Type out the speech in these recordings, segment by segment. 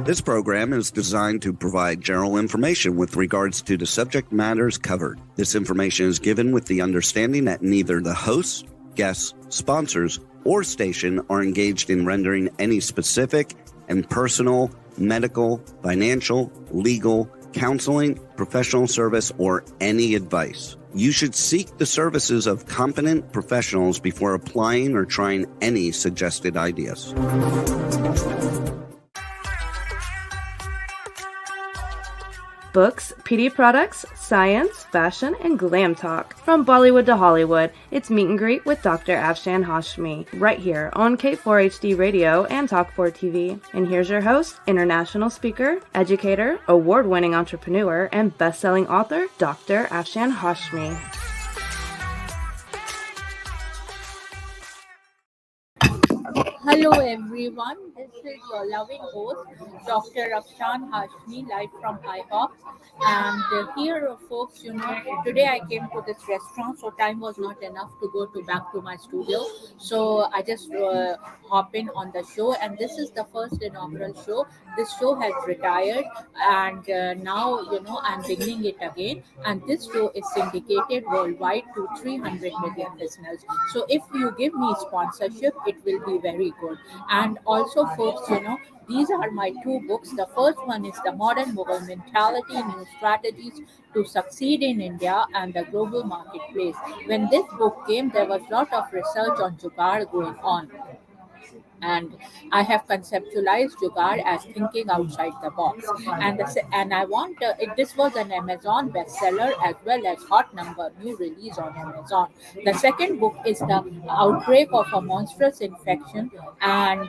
This program is designed to provide general information with regards to the subject matters covered. This information is given with the understanding that neither the hosts, guests, sponsors, or station are engaged in rendering any specific and personal, medical, financial, legal, counseling, professional service, or any advice. You should seek the services of competent professionals before applying or trying any suggested ideas. Books, PD products, science, fashion, and glam talk. From Bollywood to Hollywood, it's Meet and Greet with Dr. Afshan Hashmi, right here on K4HD Radio and Talk4 TV. And here's your host, international speaker, educator, award-winning entrepreneur, and best-selling author, Dr. Afshan Hashmi. Hello everyone, this is your loving host, Dr. Afshan Hashmi, live from IHOP. And here, folks, today I came to this restaurant, so time was not enough to go back to my studio. So I just hop in on the show, and this is the first inaugural show. This show has retired, and now, I'm beginning it again. And this show is syndicated worldwide to 300 million listeners. So if you give me sponsorship, it will be very good. And also, folks, these are my two books. The first one is The Modern Mughal Mentality, New Strategies to Succeed in India and the Global Marketplace. When this book came, there was a lot of research on Jugaad going on. And I have conceptualized Jugaad as thinking outside the box. And I want, this was an Amazon bestseller as well as hot number new release on Amazon. The second book is The Outbreak of a Monstrous Infection. And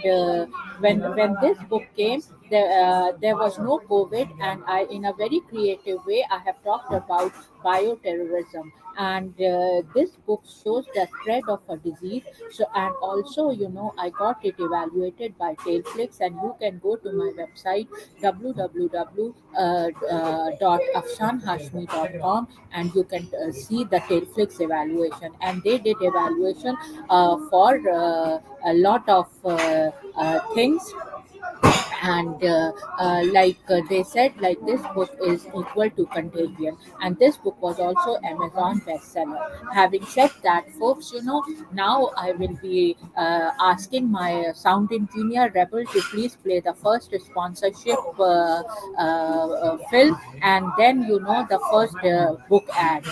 when this book came, there was no COVID, and I, in a very creative way, I have talked about bioterrorism. And this book shows the spread of a disease. So, and also, I got it evaluated by Tailflix, and you can go to my website www.afshanhashmi.com, and you can see the Tailflix evaluation. And they did evaluation for a lot of things. And they said, this book is equal to Contagion, and this book was also Amazon bestseller. Having said that, folks, now I will be asking my sound engineer Rebel to please play the first sponsorship film, and then the first book ad.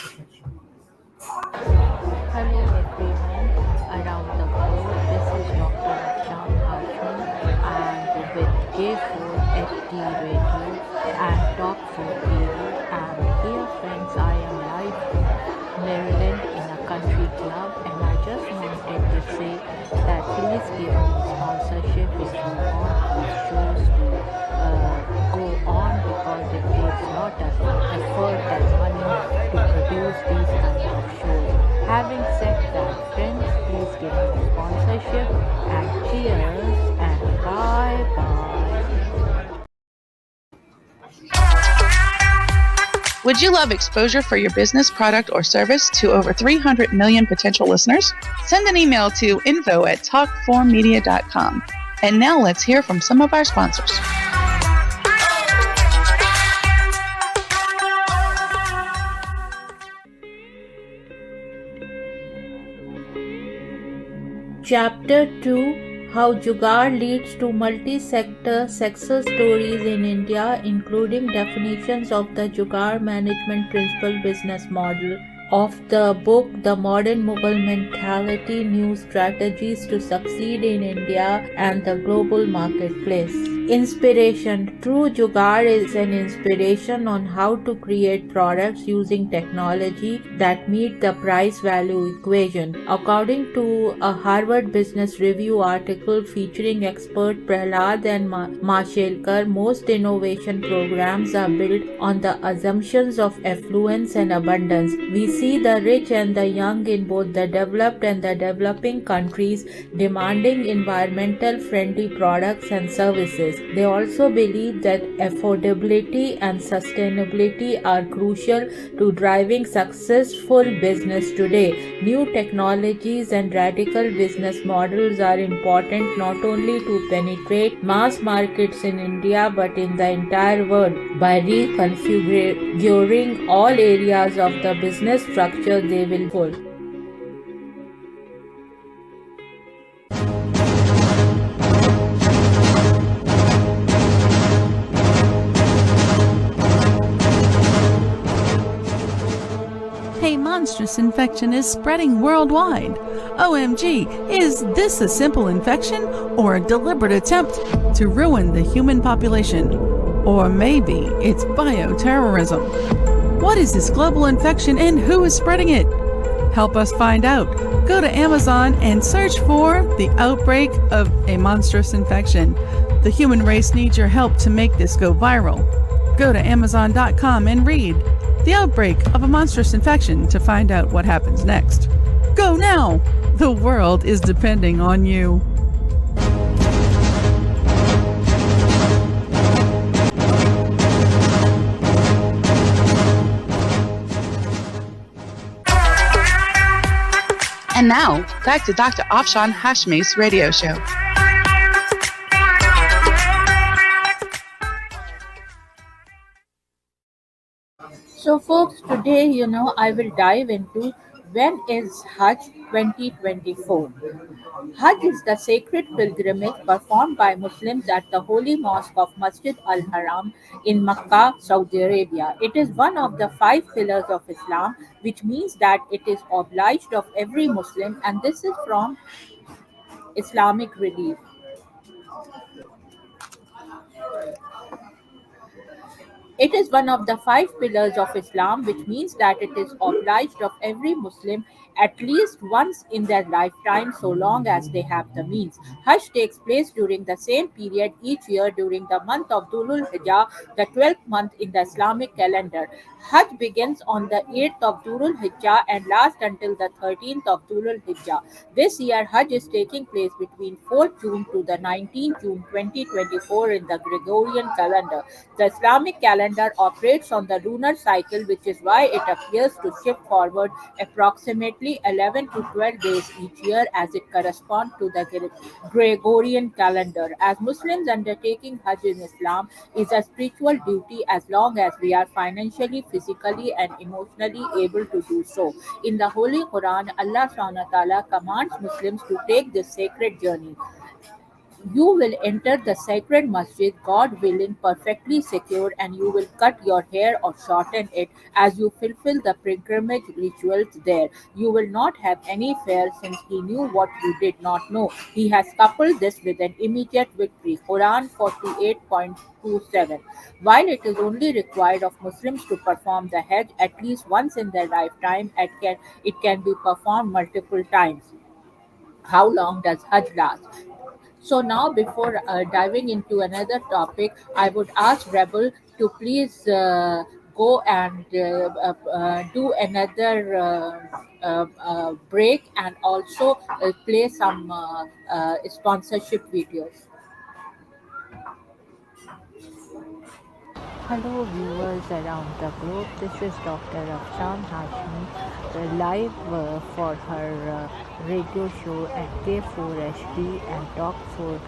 Hello everyone around the globe. This is Dr. Afshan Hashmi, and with K4HD Radio and Talk4 TV. And dear friends, I am live in Maryland in a country club, and I just wanted to say that please give me sponsorship if you want these shows to go on, because it takes a lot of effort and money to produce these kinds of shows. Having said that, friends, please give me sponsorship, and cheers and bye-bye. Would you love exposure for your business, product, or service to over 300 million potential listeners? Send an email to info@talk4media.com. And now let's hear from some of our sponsors. Chapter 2: How Jugaad leads to multi-sector success stories in India, including definitions of the Jugaad management principle business model. Of the book The Modern Mughal Mentality, New Strategies to Succeed in India and the Global Marketplace. Inspiration. True Jugaad is an inspiration on how to create products using technology that meet the price-value equation. According to a Harvard Business Review article featuring expert Prahlad and Mashelkar, most innovation programs are built on the assumptions of affluence and abundance. We see the rich and the young in both the developed and the developing countries demanding environmental friendly products and services. They also believe that affordability and sustainability are crucial to driving successful business today. New technologies and radical business models are important not only to penetrate mass markets in India but in the entire world. By reconfiguring all areas of the business structure, they will full. A monstrous infection is spreading worldwide. OMG, is this a simple infection or a deliberate attempt to ruin the human population? Or maybe it's bioterrorism. What is this global infection and who is spreading it? Help us find out. Go to Amazon and search for The Outbreak of a Monstrous Infection. The human race needs your help to make this go viral. Go to Amazon.com and read The Outbreak of a Monstrous Infection to find out what happens next. Go now! The world is depending on you. And now, back to Dr. Afshan Hashmi's radio show. So, folks, today, I will dive into when is Hajj 2024. Hajj is the sacred pilgrimage performed by Muslims at the holy mosque of Masjid Al Haram in Makkah, Saudi Arabia. It is one of the 5 pillars of Islam, which means that it is obliged of every Muslim, and this is from Islamic relief. It is one of the 5 pillars of Islam, which means that it is obliged of every Muslim at least once in their lifetime, so long as they have the means. Hajj takes place during the same period each year during the month of Dhul Hijjah, the 12th month in the Islamic calendar. Hajj begins on the 8th of Dhul Hijjah and lasts until the 13th of Dhul Hijjah. This year, Hajj is taking place between 4th June to the 19th June 2024 in the Gregorian calendar. The Islamic calendar operates on the lunar cycle, which is why it appears to shift forward approximately 11 to 12 days each year as it corresponds to the Gregorian calendar. As Muslims, undertaking Hajj in Islam is a spiritual duty as long as we are financially, physically, and emotionally able to do so. In the Holy Quran, Allah Subhanahu wa Ta'ala commands Muslims to take this sacred journey. You will enter the sacred masjid, God willing, perfectly secure, and you will cut your hair or shorten it as you fulfill the pilgrimage rituals there. You will not have any fear, since He knew what you did not know. He has coupled this with an immediate victory. Quran 48.27. While it is only required of Muslims to perform the Hajj at least once in their lifetime, it can be performed multiple times. How long does Hajj last? So now, before diving into another topic, I would ask Rebel to please go and do another break, and also play some sponsorship videos. Hello viewers around the globe, this is Dr. Afshan Hashmi, live for her radio show at K4HD and Talk 4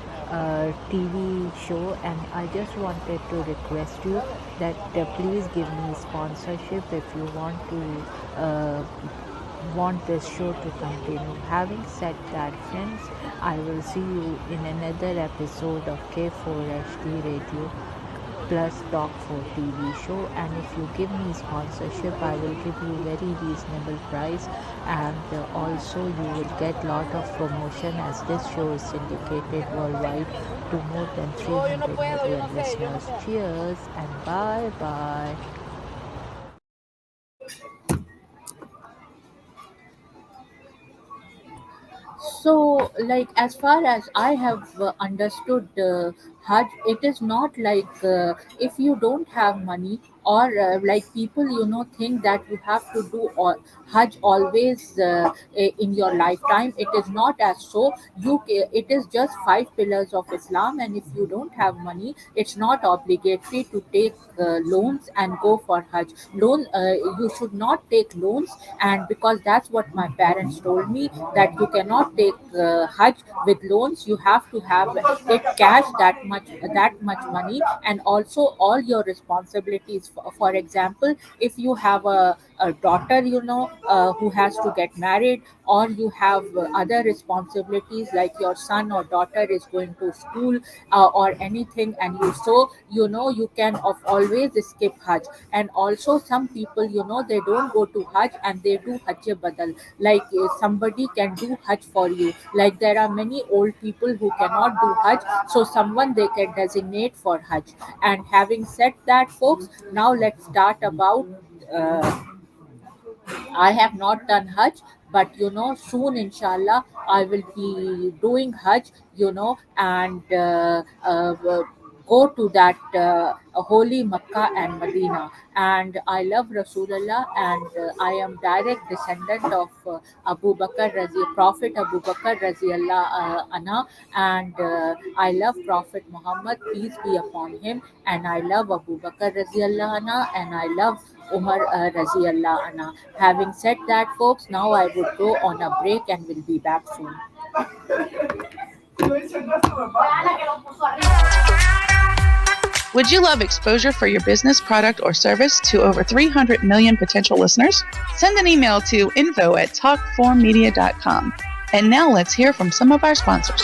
TV show, and I just wanted to request you that please give me sponsorship if you want this show to continue. Having said that, friends, I will see you in another episode of K4HD Radio plus Talk 4 TV show, and if you give me sponsorship, I will give you very reasonable price, and also you will get lot of promotion, as this show is syndicated worldwide to more than 300 million listeners. Cheers and bye bye. So, like, as far as I have understood Hajj, it is not like if you don't have money or like people think that you have to do Hajj always in your lifetime. It is not as so. It is just 5 pillars of Islam, and if you don't have money, it's not obligatory to take loans and go for Hajj. You should not take loans, and because that's what my parents told me, that you cannot take Hajj with loans. You have to have it cash, that much money, and also all your responsibilities. For example, if you have a daughter, who has to get married, or you have other responsibilities like your son or daughter is going to school or anything, and you can always skip Hajj. And also some people, they don't go to Hajj and they do Hajj Badal, like somebody can do Hajj for you. Like there are many old people who cannot do Hajj, so someone they can designate for Hajj. And having said that, folks, now let's start about uh, I have not done Hajj, but soon, inshallah, I will be doing Hajj, and go to that holy Makkah and Medina. And I love Rasulullah, and I am direct descendant of Prophet Abu Bakr Raziallah Anha, and I love Prophet Muhammad, peace be upon him, and I love Abu Bakr Raziallah Anha, and I love Umar Raziallah Anha. Having said that, folks, now I would go on a break and will be back soon. Would you love exposure for your business, product, or service to over 300 million potential listeners? Send an email to info@talkformedia.com. And now let's hear from some of our sponsors.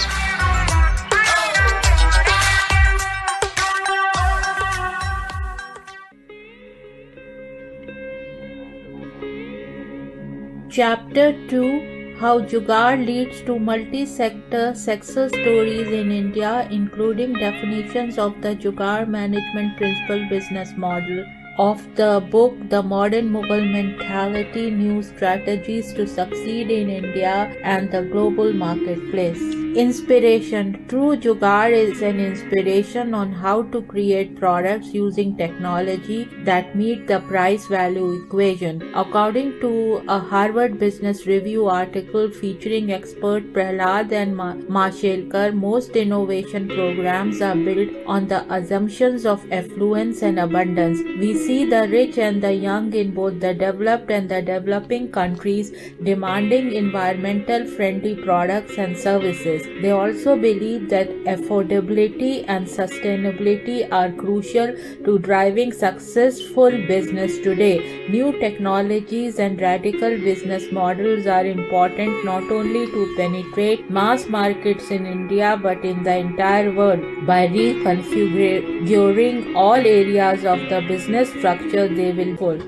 Chapter 2: How Jugaad leads to multi-sector success stories in India, including definitions of the Jugaad management principle business model. Of the book The Modern Mughal Mentality: New Strategies to Succeed in India and the Global Marketplace. Inspiration: True Jugaad is an inspiration on how to create products using technology that meet the price-value equation. According to a Harvard Business Review article featuring expert Prahlad and Mashelkar, most innovation programs are built on the assumptions of affluence and abundance. We see the rich and the young in both the developed and the developing countries demanding environmental friendly products and services. They also believe that affordability and sustainability are crucial to driving successful business today. New technologies and radical business models are important not only to penetrate mass markets in India but in the entire world. By reconfiguring all areas of the business structure, they will hold.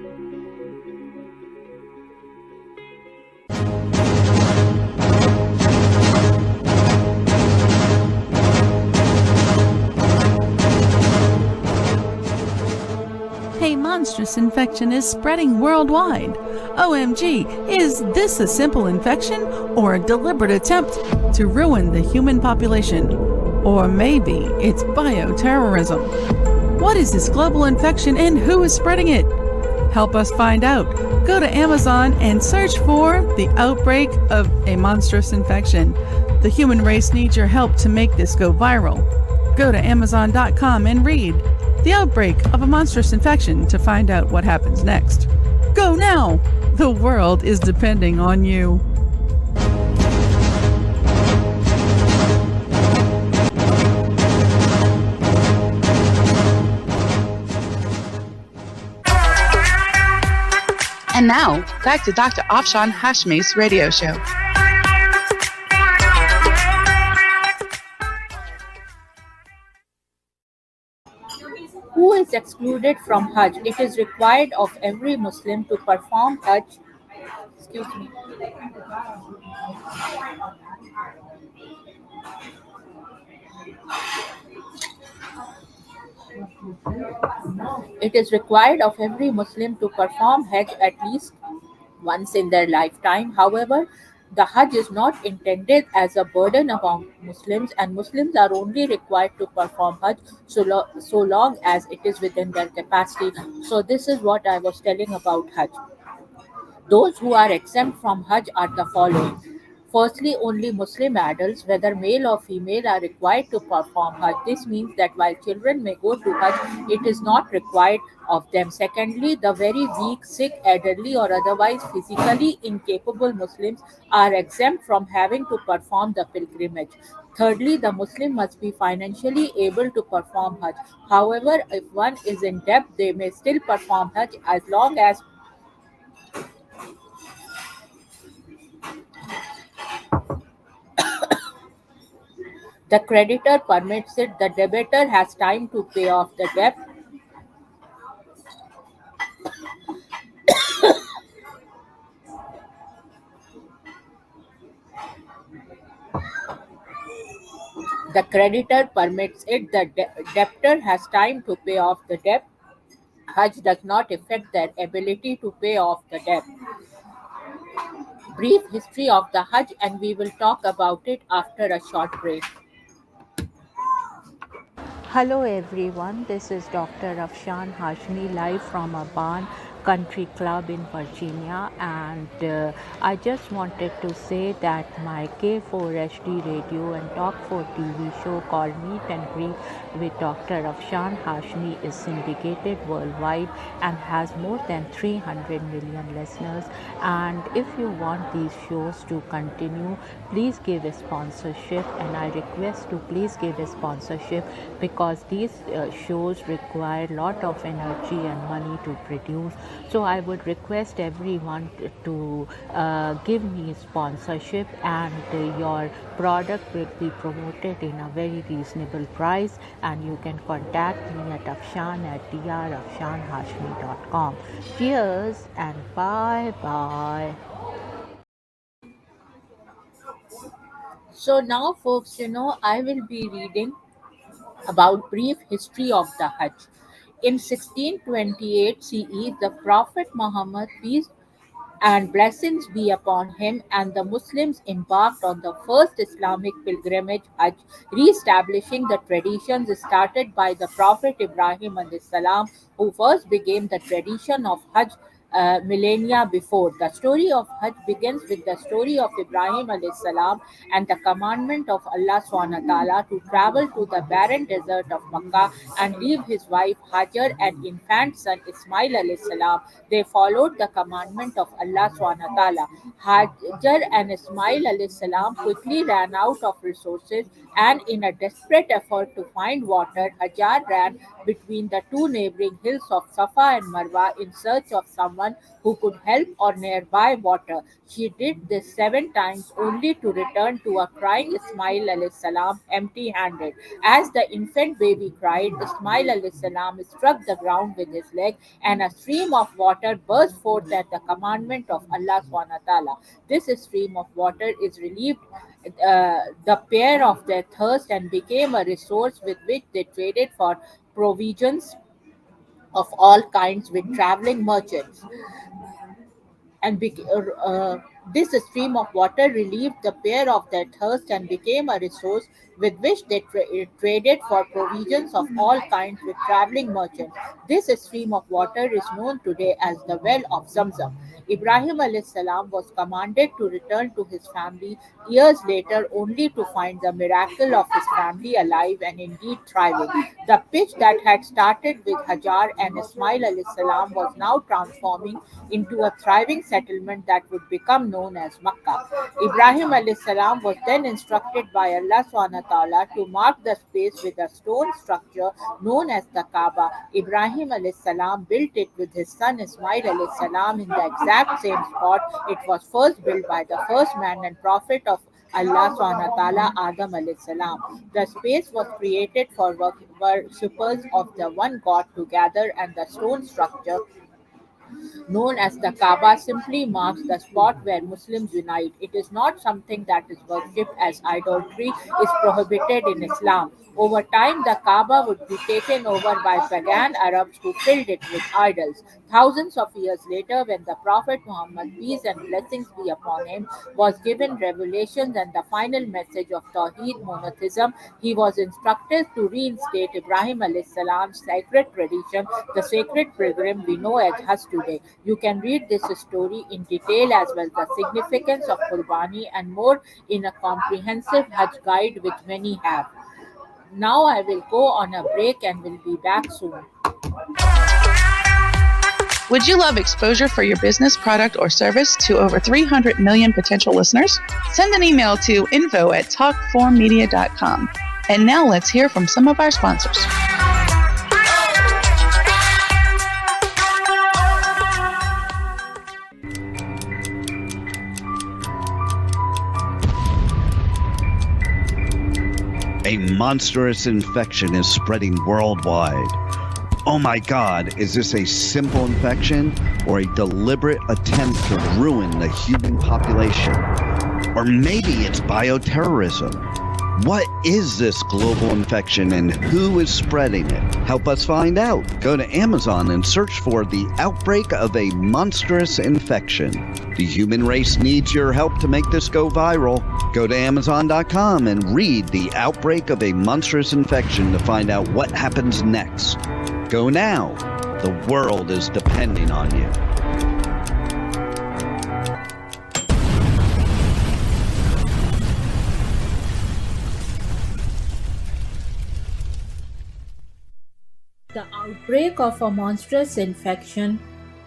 A monstrous infection is spreading worldwide. OMG, is this a simple infection or a deliberate attempt to ruin the human population? Or maybe it's bioterrorism. What is this global infection and who is spreading it? Help us find out. Go to Amazon and search for The Outbreak of a Monstrous Infection. The human race needs your help to make this go viral. Go to Amazon.com and read The Outbreak of a Monstrous Infection to find out what happens next. Go now! The world is depending on you. And now, back to Dr. Afshan Hashmi's radio show. Who is excluded from Hajj? It is required of every Muslim to perform Hajj. Excuse me. It is required of every Muslim to perform Hajj at least once in their lifetime. However, The Hajj is not intended as a burden upon Muslims, and Muslims are only required to perform Hajj so long as it is within their capacity. So, this is what I was telling about Hajj. Those who are exempt from Hajj are the following. Firstly, only Muslim adults, whether male or female, are required to perform Hajj. This means that while children may go to Hajj, it is not required of them. Secondly, the very weak, sick, elderly, or otherwise physically incapable Muslims are exempt from having to perform the pilgrimage. Thirdly, the Muslim must be financially able to perform Hajj. However, if one is in debt, they may still perform Hajj the creditor permits it, the debtor has time to pay off the debt. The creditor permits it, the debtor has time to pay off the debt. Hajj does not affect their ability to pay off the debt. Brief history of the Hajj, and we will talk about it after a short break. Hello everyone, this is Dr. Afshan Hashmi live from Aban Country Club in Virginia, and I just wanted to say that my K4HD radio and Talk 4 TV show called Meet and Greet with Dr. Afshan Hashmi is syndicated worldwide and has more than 300 million listeners. And if you want these shows to continue, please give a sponsorship, and I request to please give a sponsorship because these shows require a lot of energy and money to produce. So I would request everyone to give me sponsorship, and your product will be promoted in a very reasonable price, and you can contact me at afshan@drafshanhashmi.com. Cheers and bye bye. So now, folks, I will be reading about brief history of the Hajj. In 1628 CE, the Prophet Muhammad, peace and blessings be upon him, and the Muslims embarked on the first Islamic pilgrimage Hajj, re-establishing the traditions started by the Prophet Ibrahim alayhi salam, who first began the tradition of Hajj millennia before. The story of Hajj begins with the story of Ibrahim alayhi salam and the commandment of Allah subhanahu wa ta'ala to travel to the barren desert of Makkah and leave his wife Hajar and infant son Ismail alayhi salam. They followed the commandment of Allah subhanahu wa ta'ala. Hajar and Ismail alayhi salam quickly ran out of resources, and in a desperate effort to find water, Hajar ran between the two neighboring hills of Safa and Marwa in search of someone who could help or nearby water. She did this 7 times only to return to a crying Ismail alayhi salam empty handed. As the infant baby cried, Ismail alayhi salam struck the ground with his leg, and a stream of water burst forth at the commandment of Allah subhanahu wa ta'ala. This stream of water is relieved the pair of their thirst and became a resource with which they traded for provisions of all kinds with traveling merchants. And this stream of water relieved the pair of their thirst and became a resource with which they traded for provisions of all kinds with traveling merchants. This stream of water is known today as the well of Zamzam. Ibrahim alayhi salam was commanded to return to his family years later only to find the miracle of his family alive and indeed thriving. The pitch that had started with Hajar and Ismail alayhi salam was now transforming into a thriving settlement that would become known as Makkah. Ibrahim alayhi salam was then instructed by Allah subhanahu wa ta'ala to mark the space with a stone structure known as the Kaaba. Ibrahim alayhi salam built it with his son Ismail alayhi salam in the exact same spot it was first built by the first man and prophet of Allah subhanahu wa ta'ala, Adam alayhi salam. The space was created for worshippers of the one God to gather, and the stone structure known as the Kaaba, simply marks the spot where Muslims unite. It is not something that is worshipped, as idolatry is prohibited in Islam. Over time, the Kaaba would be taken over by pagan Arabs who filled it with idols. Thousands of years later, when the Prophet Muhammad, peace and blessings be upon him, was given revelations and the final message of Tawheed monotheism, he was instructed to reinstate Ibrahim alayhis salam's sacred tradition, the sacred pilgrim we know as Hajj today. You can read this story in detail as well as the significance of Qurbani and more in a comprehensive Hajj guide which many have. Now I will go on a break and will be back soon. Would you love exposure for your business, product, or service to over 300 million potential listeners? Send an email to info@talkformedia.com. And now let's hear from some of our sponsors. A monstrous infection is spreading worldwide. Oh my God, is this a simple infection or a deliberate attempt to ruin the human population? Or maybe it's bioterrorism. What is this global infection and who is spreading it? Help us find out. Go to Amazon and search for the outbreak of a monstrous infection. The human race needs your help to make this go viral. Go to Amazon.com and read The Outbreak of a Monstrous Infection to find out what happens next. Go now. The world is depending on you. The Outbreak of a Monstrous Infection,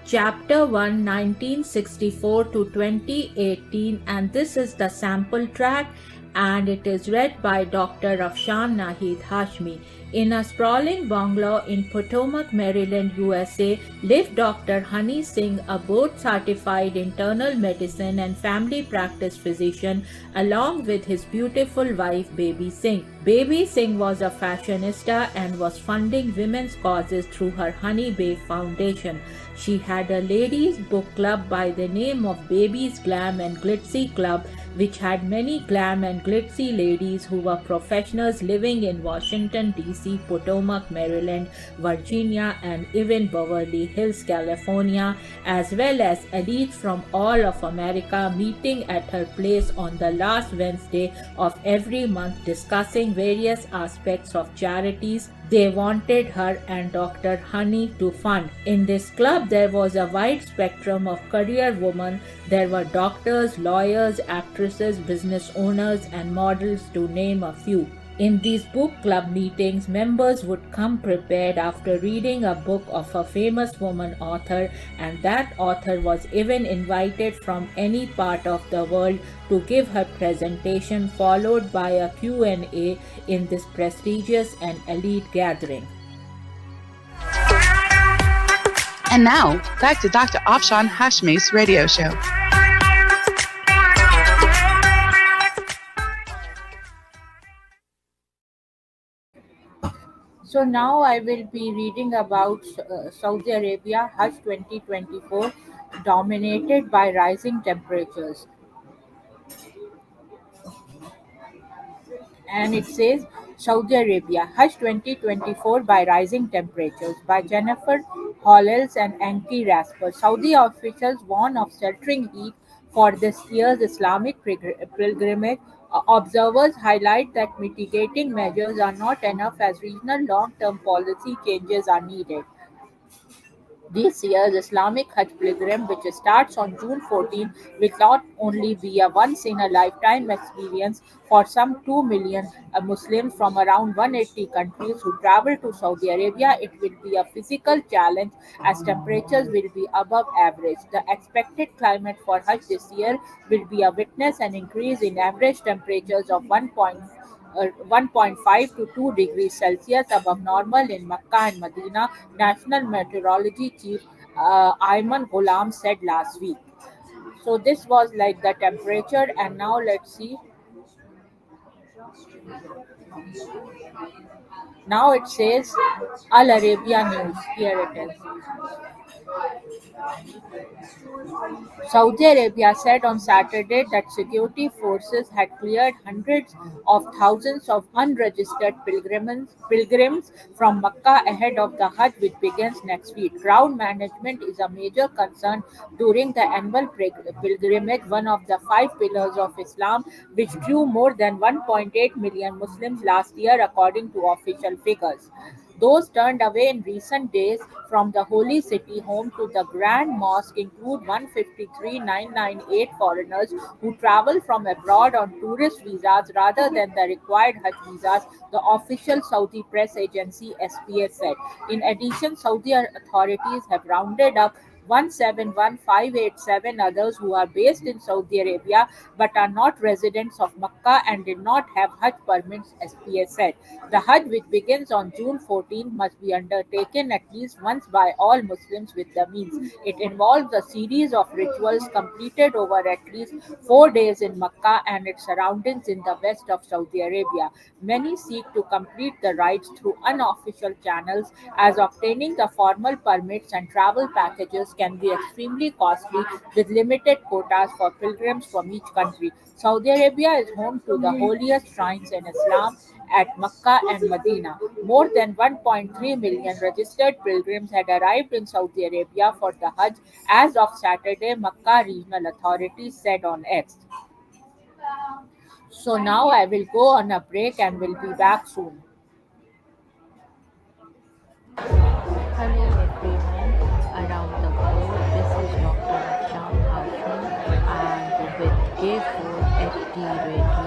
Chapter 1, 1964 to 2018, and this is the sample track, and it is read by Dr. Afshan Nahid Hashmi. In a sprawling bungalow in Potomac, Maryland, USA, lived Dr. Honey Singh, a board-certified internal medicine and family practice physician, along with his beautiful wife, Baby Singh. Baby Singh was a fashionista and was funding women's causes through her Honey Bay Foundation. She had a ladies' book club by the name of Baby's Glam and Glitzy Club, which had many glam and glitzy ladies who were professionals living in Washington, D.C., Potomac, Maryland, Virginia, and even Beverly Hills, California, as well as elites from all of America meeting at her place on the last Wednesday of every month discussing various aspects of charities they wanted her and Dr. Honey to fund. In this club, there was a wide spectrum of career women. There were doctors, lawyers, actresses, business owners, and models, to name a few. In these book club meetings, members would come prepared after reading a book of a famous woman author, and that author was even invited from any part of the world to give her presentation, followed by a Q&A in this prestigious and elite gathering. And now, back to Dr. Afshan Hashmi's radio show. So now I will be reading about Saudi Arabia Hajj 2024, dominated by rising temperatures. And it says Saudi Arabia Hajj 2024 by rising temperatures by Jennifer Hollels and Anki Rasper. Saudi officials warn of sweltering heat for this year's Islamic pilgrimage. Observers highlight that mitigating measures are not enough as regional long-term policy changes are needed. This year's Islamic Hajj pilgrim, which starts on June 14, will not only be a once-in-a-lifetime experience for some 2 million Muslims from around 180 countries who travel to Saudi Arabia, it will be a physical challenge as temperatures will be above average. The expected climate for Hajj this year will be a witness an increase in average temperatures of 1.5 to 2 degrees Celsius above normal in Makkah and Medina, National Meteorology Chief Ayman Ghulam said last week. So this was like the temperature, and now let's see. Now it says Al Arabia News. Here it is. Saudi Arabia said on Saturday that security forces had cleared hundreds of thousands of unregistered pilgrims from Mecca ahead of the Hajj, which begins next week. Crowd management is a major concern during the annual pilgrimage, one of the five pillars of Islam, which drew more than 1.8 million Muslims last year, according to official figures. Those turned away in recent days from the holy city home to the Grand Mosque include 153,998 foreigners who travel from abroad on tourist visas rather than the required Hajj visas, the official Saudi press agency SPA said. In addition, Saudi authorities have rounded up 171,587 others who are based in Saudi Arabia but are not residents of Makkah and did not have Hajj permits, SPA said. The Hajj, which begins on June 14, must be undertaken at least once by all Muslims with the means. It involves a series of rituals completed over at least 4 days in Makkah and its surroundings in the west of Saudi Arabia. Many seek to complete the rites through unofficial channels, as obtaining the formal permits and travel packages can be extremely costly with limited quotas for pilgrims from each country. Saudi Arabia is home to the holiest shrines in Islam at Mecca and Medina. More than 1.3 million registered pilgrims had arrived in Saudi Arabia for the Hajj as of Saturday, Mecca regional authorities said on X. So now I will go on a break and will be back soon. Hello everyone around the globe. This is Dr. Afshan Hashmi and with J4 FD Radio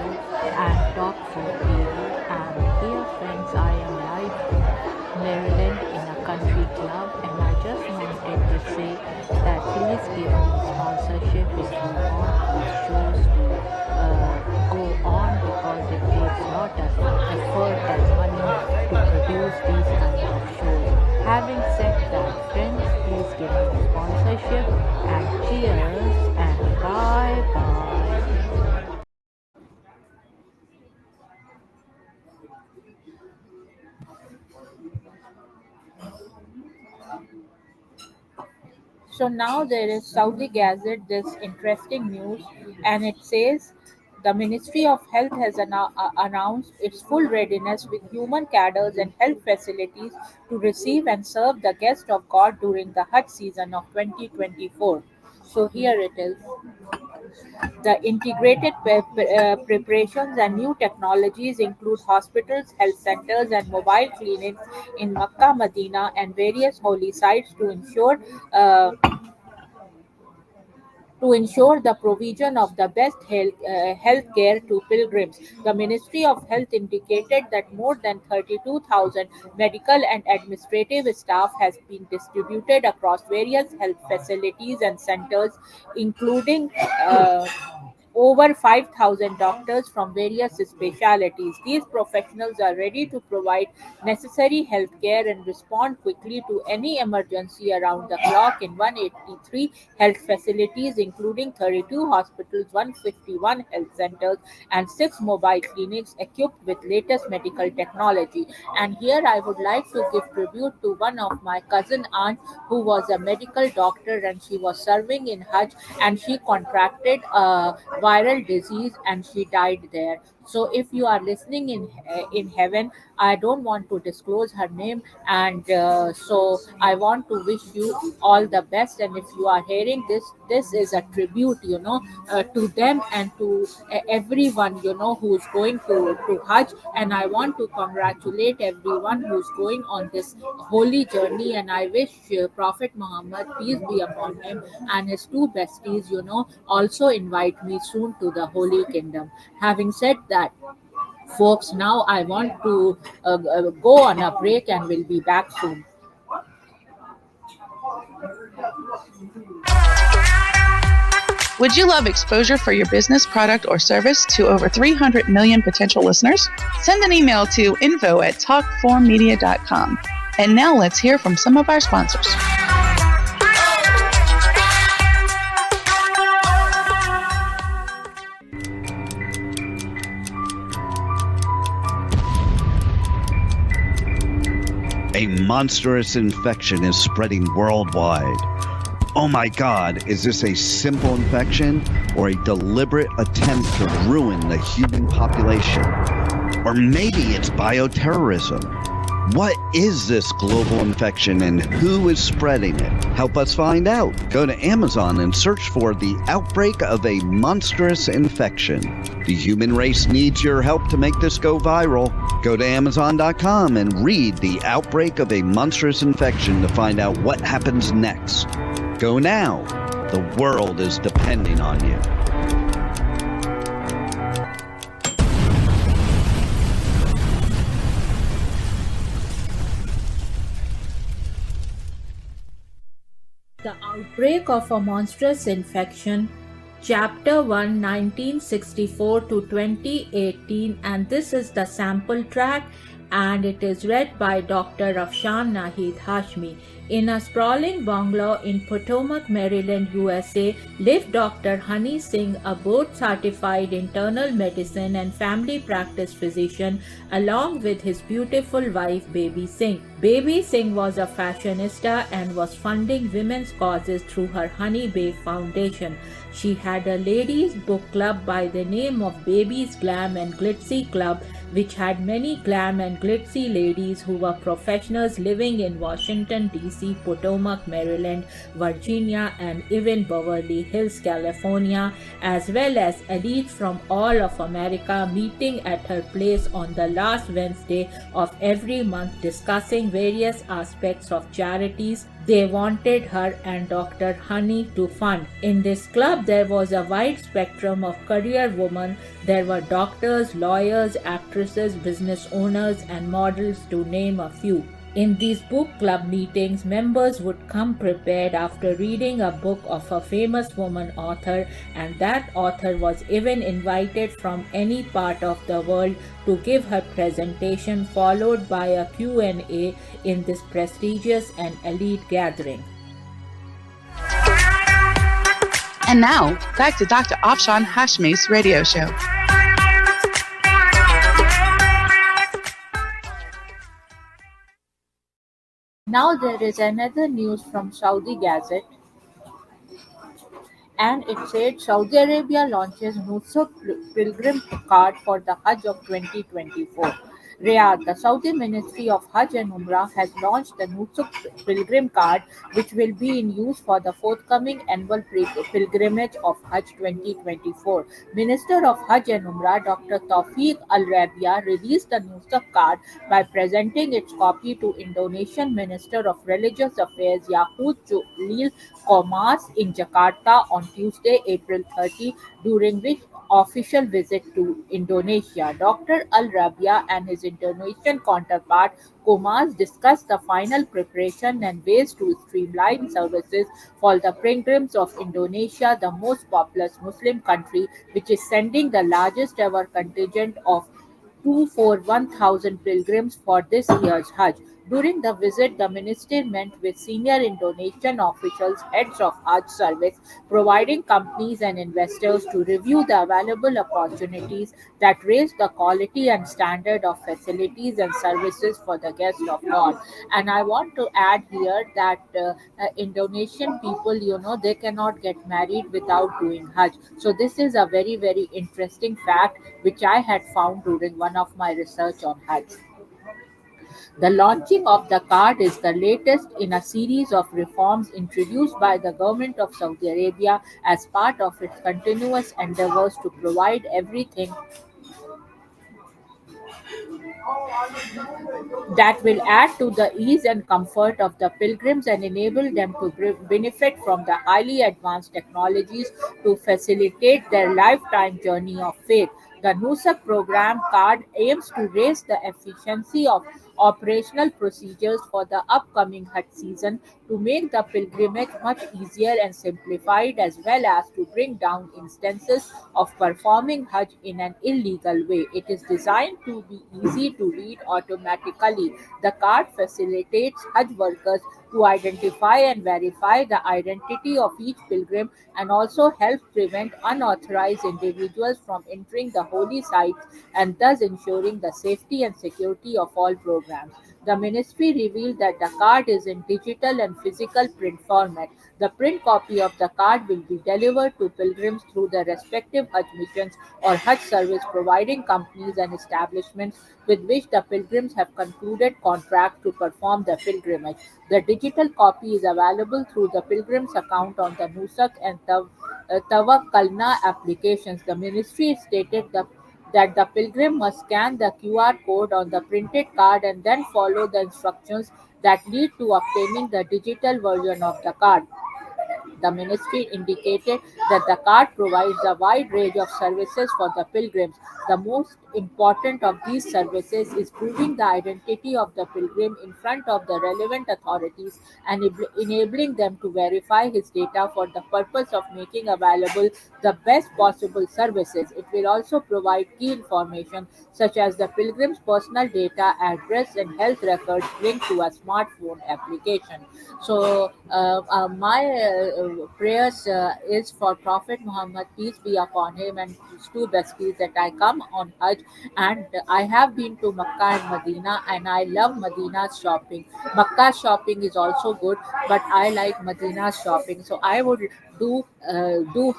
and Talk 4 TV. And dear friends, I am live in Maryland in a country club, and I just wanted to say that please give me sponsorship if you want these shows to go on, because it takes a lot of effort and money to produce these kind of shows. Having said that, friends, please give me sponsorship, and cheers and bye bye. So now there is Saudi Gazette, this interesting news, and it says the Ministry of Health has announced its full readiness with human cadres and health facilities to receive and serve the guest of God during the Hajj season of 2024. So here it is. The integrated preparations and new technologies include hospitals, health centers, and mobile clinics in Makkah, Medina, and various holy sites to ensure the provision of the best health care to pilgrims. The Ministry of Health indicated that more than 32,000 medical and administrative staff has been distributed across various health facilities and centers, including over 5,000 doctors from various specialities. These professionals are ready to provide necessary health care and respond quickly to any emergency around the clock in 183 health facilities, including 32 hospitals, 151 health centers, and 6 mobile clinics equipped with latest medical technology. And here I would like to give tribute to one of my cousin aunt who was a medical doctor, and she was serving in Hajj, and she contracted a viral disease and she died there. So if you are listening in heaven, I don't want to disclose her name, and so I want to wish you all the best. And if you are hearing this, this is a tribute, to them and to everyone, who's going to Hajj. And I want to congratulate everyone who's going on this holy journey. And I wish Prophet Muhammad, peace be upon him, and his two besties, also invite me soon to the Holy Kingdom. Having said that, folks, now I want to go on a break and we'll be back soon. Would you love exposure for your business, product, or service to over 300 million potential listeners? Send an email to info@talk4media.com. And now let's hear from some of our sponsors. A monstrous infection is spreading worldwide. Oh my God, is this a simple infection or a deliberate attempt to ruin the human population? Or maybe it's bioterrorism. What is this global infection and who is spreading it? Help us find out. Go to Amazon and search for the outbreak of a monstrous infection. The human race needs your help to make this go viral. Go to Amazon.com and read The Outbreak of a Monstrous Infection to find out what happens next. Go now. The world is depending on you. The Outbreak of a Monstrous Infection, Chapter 1, 1964 to 2018, and this is the sample track, and it is read by Dr. Afshan Nahid Hashmi. In a sprawling bungalow in Potomac, Maryland, USA, lived Dr. Honey Singh, a board-certified internal medicine and family practice physician, along with his beautiful wife, Baby Singh. Baby Singh was a fashionista and was funding women's causes through her Honey Babe Foundation. She had a ladies' book club by the name of Baby's Glam and Glitzy Club, which had many glam and glitzy ladies who were professionals living in Washington, D.C., Potomac, Maryland, Virginia, and even Beverly Hills, California, as well as elites from all of America meeting at her place on the last Wednesday of every month discussing various aspects of charities they wanted her and Dr. Honey to fund. In this club, there was a wide spectrum of career women. There were doctors, lawyers, actresses, business owners, and models, to name a few. In these book club meetings, members would come prepared after reading a book of a famous woman author, and that author was even invited from any part of the world to give her presentation, followed by a Q&A in this prestigious and elite gathering. And now, back to Dr. Afshan Hashmi's radio show. Now there is another news from Saudi Gazette, and it said Saudi Arabia launches Nusuk pilgrim card for the Hajj of 2024. Riyadh, the Saudi Ministry of Hajj and Umrah has launched the Nusuk pilgrim card, which will be in use for the forthcoming annual pilgrimage of Hajj 2024. Minister of Hajj and Umrah Dr. Tawfiq Al-Rabia released the Nusuk card by presenting its copy to Indonesian Minister of Religious Affairs Yaqut Jalil Qomas in Jakarta on Tuesday, April 30, during which official visit to Indonesia. Dr. Al-Rabia and his Indonesian counterpart Qomas discussed the final preparation and ways to streamline services for the pilgrims of Indonesia, the most populous Muslim country, which is sending the largest ever contingent of 241,000 pilgrims for this year's Hajj. During the visit, the minister met with senior Indonesian officials, heads of Hajj service, providing companies and investors to review the available opportunities that raise the quality and standard of facilities and services for the guests of God. And I want to add here that Indonesian people, they cannot get married without doing Hajj. So this is a very, very interesting fact which I had found during one of my research on Hajj. The launching of the card is the latest in a series of reforms introduced by the government of Saudi Arabia as part of its continuous endeavors to provide everything that will add to the ease and comfort of the pilgrims and enable them to benefit from the highly advanced technologies to facilitate their lifetime journey of faith. The Nusuk program card aims to raise the efficiency of operational procedures for the upcoming Hajj season, to make the pilgrimage much easier and simplified, as well as to bring down instances of performing Hajj in an illegal way. It is designed to be easy to read automatically. The card facilitates Hajj workers to identify and verify the identity of each pilgrim, and also helps prevent unauthorized individuals from entering the holy sites, and thus ensuring the safety and security of all programs. The ministry revealed that the card is in digital and physical print format. The print copy of the card will be delivered to pilgrims through their respective Hajj missions or Hajj service providing companies and establishments with which the pilgrims have concluded contracts to perform the pilgrimage. The digital copy is available through the pilgrim's account on the Nusak and Tawakkalna applications. The ministry stated that the pilgrim must scan the QR code on the printed card and then follow the instructions that lead to obtaining the digital version of the card. The ministry indicated that the card provides a wide range of services for the pilgrims. The most important of these services is proving the identity of the pilgrim in front of the relevant authorities and enabling them to verify his data for the purpose of making available the best possible services. It will also provide key information such as the pilgrim's personal data, address, and health records linked to a smartphone application. So, my prayers is for Prophet Muhammad, peace be upon him, and his two besties that I come on Hajj, and I have been to Makkah and Medina, and I love Medina's shopping. Makkah's shopping is also good, but I like Medina's shopping. So I would do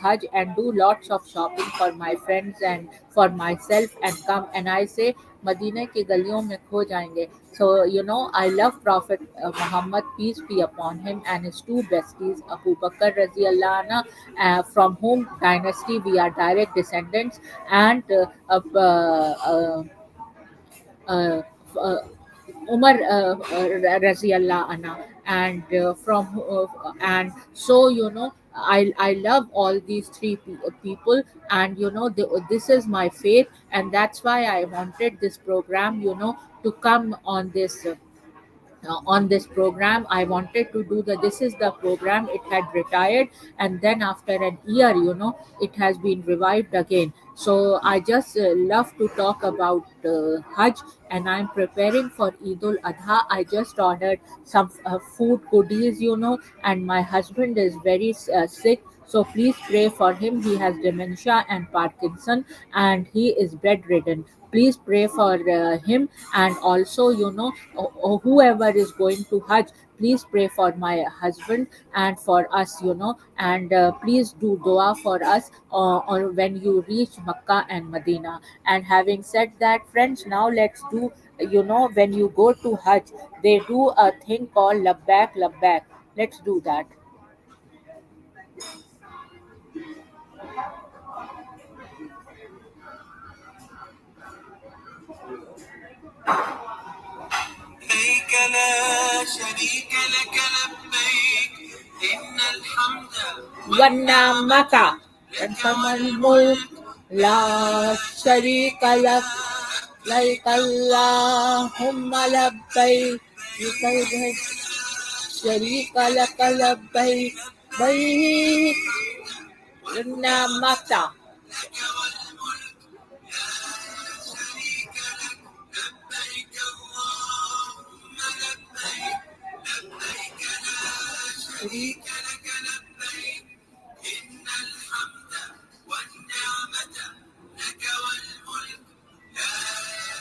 Hajj and do lots of shopping for my friends and for myself and come and I say मदीने की गलियों में खो जाएंगे. So I love Prophet Muhammad, peace be upon him, and his two besties Abu Bakr radiallahu anhu, from whom dynasty we are direct descendants, and uh, uh, Umar Raziallah Anna, and and so I love all these three people, and this is my faith, and that's why I wanted this program to come on this program. I wanted to do the this is the program. It had retired, and then after an year it has been revived again. So I just love to talk about Hajj, and I'm preparing for Eid ul Adha. I just ordered some food goodies, and my husband is very sick, so please pray for him. He has dementia and Parkinson, and he is bedridden. Please pray for him, and also whoever is going to Hajj, please pray for my husband and for us, and please do dua for us or when you reach Makkah and Medina. And having said that, friends, now let's do, when you go to Hajj, they do a thing called labbaik labbaik. Let's do that. لبيك لا شريك لك لبيك إن الحمد والنعمة لك الملك لا شريك لك لبيك اللهم لبيك لبيك شريك لك لبيك بيك النعمة شريك إن الحمد والنعمة لك والملك لا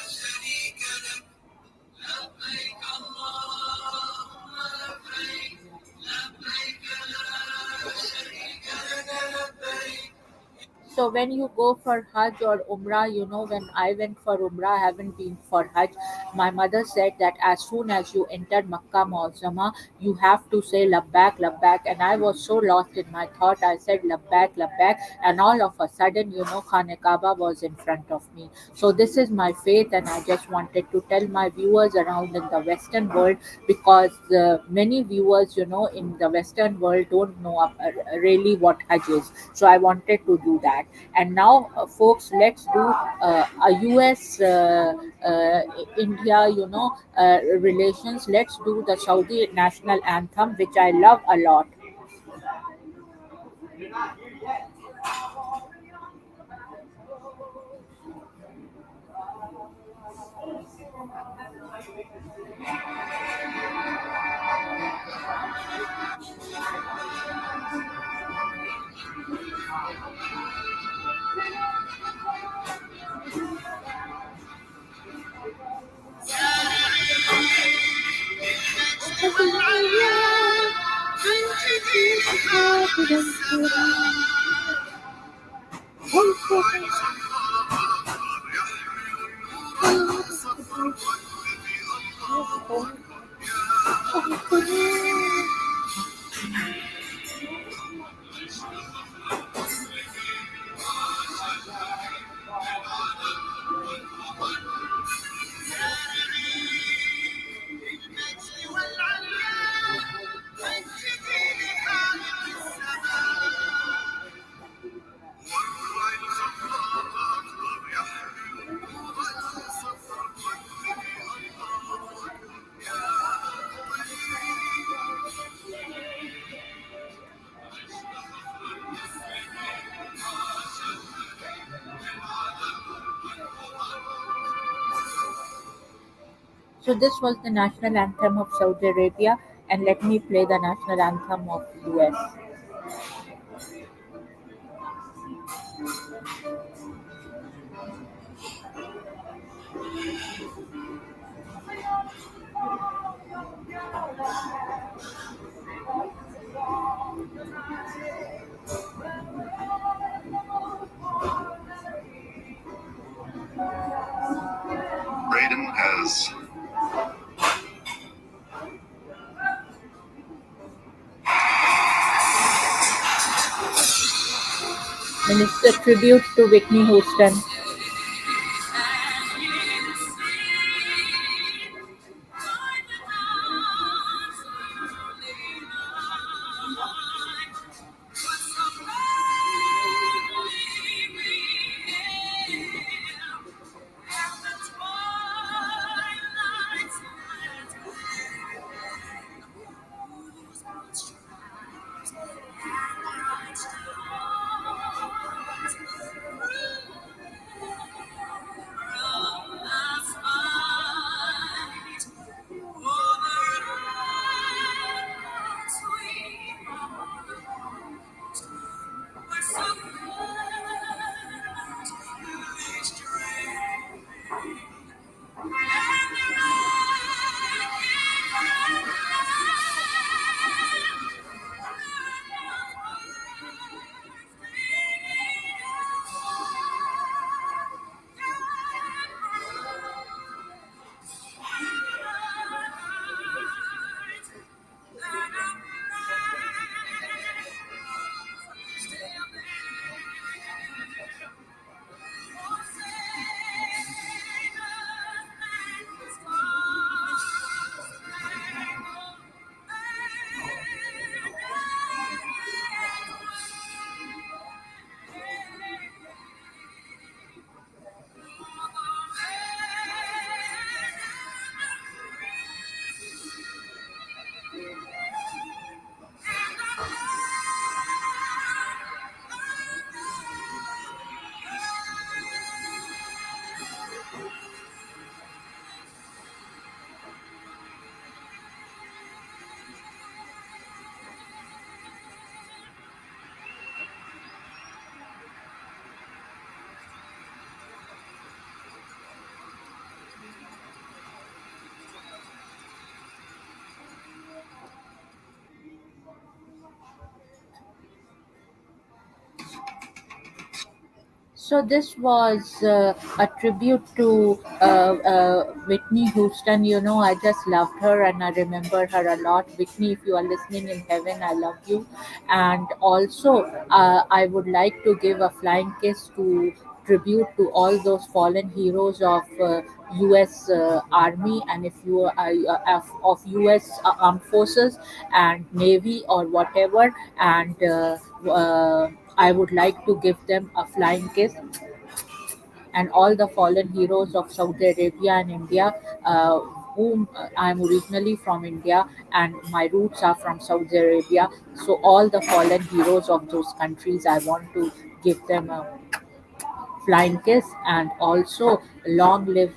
شريك لك لبيك اللهم لبيك لبيك لا شريك لك لبيك. So when you go for Hajj or Umrah, when I went for Umrah, I haven't been for Hajj. My mother said that as soon as you enter Makkah Muazzama, you have to say Labbaik, Labbaik. And I was so lost in my thought. I said Labbaik, Labbaik. And all of a sudden, Khane Kaaba was in front of me. So this is my faith, and I just wanted to tell my viewers around in the Western world, because many viewers, in the Western world don't know really what Hajj is. So I wanted to do that. And now, folks, let's do a US India, relations. Let's do the Saudi national anthem, which I love a lot. So this was the national anthem of Saudi Arabia, and let me play the national anthem of US. Braden has Minister tribute to Whitney Houston. So this was a tribute to Whitney Houston. You know, I just loved her and I remember her a lot. Whitney, if you are listening in heaven, I love you. And also, I would like to give a flying kiss to tribute to all those fallen heroes of U.S. Army, and if you are of U.S. Armed Forces and Navy or whatever, and I would like to give them a flying kiss, and all the fallen heroes of Saudi Arabia and India, whom I'm originally from India and my roots are from Saudi Arabia. So all the fallen heroes of those countries, I want to give them a flying kiss, and also long live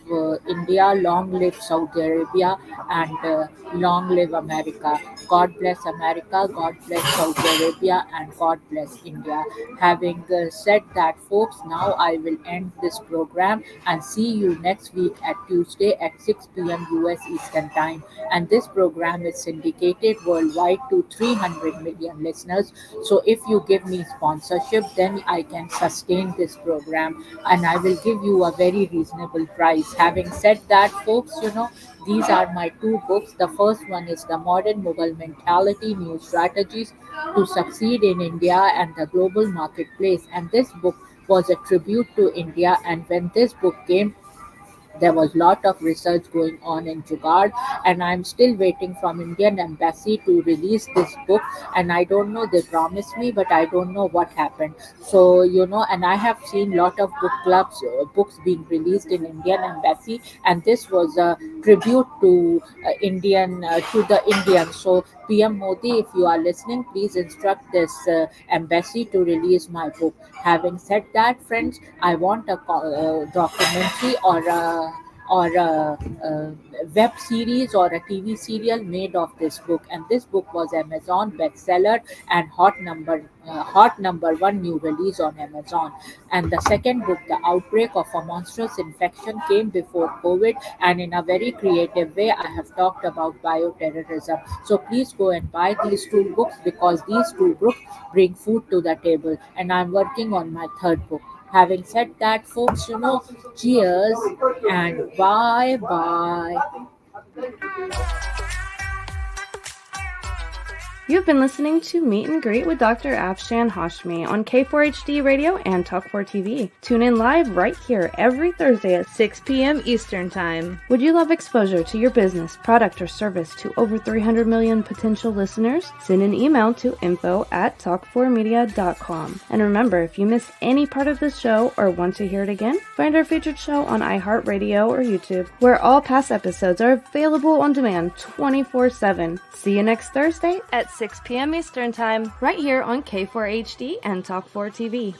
India, long live Saudi Arabia, and long live America. God bless America, God bless Saudi Arabia, and God bless India. Having said that, folks, now I will end this program and see you next week at Tuesday at 6 p.m. US Eastern Time. And this program is syndicated worldwide to 300 million listeners. So if you give me sponsorship, then I can sustain this program and I will give you a very reasonable price. Having said that, folks, these are my two books. The first one is The Modern Mughal Mentality, New Strategies to Succeed in India and the Global Marketplace. And this book was a tribute to India. And when this book came, there was a lot of research going on in Jugaad, and I'm still waiting from Indian Embassy to release this book. And I don't know, they promised me, but I don't know what happened. So and I have seen lot of book clubs, books being released in Indian Embassy, and this was a tribute to to the Indians. So PM Modi, if you are listening, please instruct this embassy to release my book. Having said that, friends, I want a documentary or a web series or a TV serial made of this book. And this book was Amazon bestseller and hot number one new release on Amazon. And the second book, The Outbreak of a Monstrous Infection, came before COVID, and in a very creative way, I have talked about bioterrorism. So please go and buy these two books, because these two books bring food to the table. And I'm working on my third book. Having said that, folks, cheers and bye bye. You've been listening to Meet and Greet with Dr. Afshan Hashmi on K4HD Radio and Talk4 TV. Tune in live right here every Thursday at 6 p.m. Eastern Time. Would you love exposure to your business, product, or service to over 300 million potential listeners? Send an email to info@talk4media.com. And remember, if you miss any part of this show or want to hear it again, find our featured show on iHeartRadio or YouTube, where all past episodes are available on demand 24/7. See you next Thursday at 6 p.m. Eastern Time, right here on K4HD and Talk4 TV.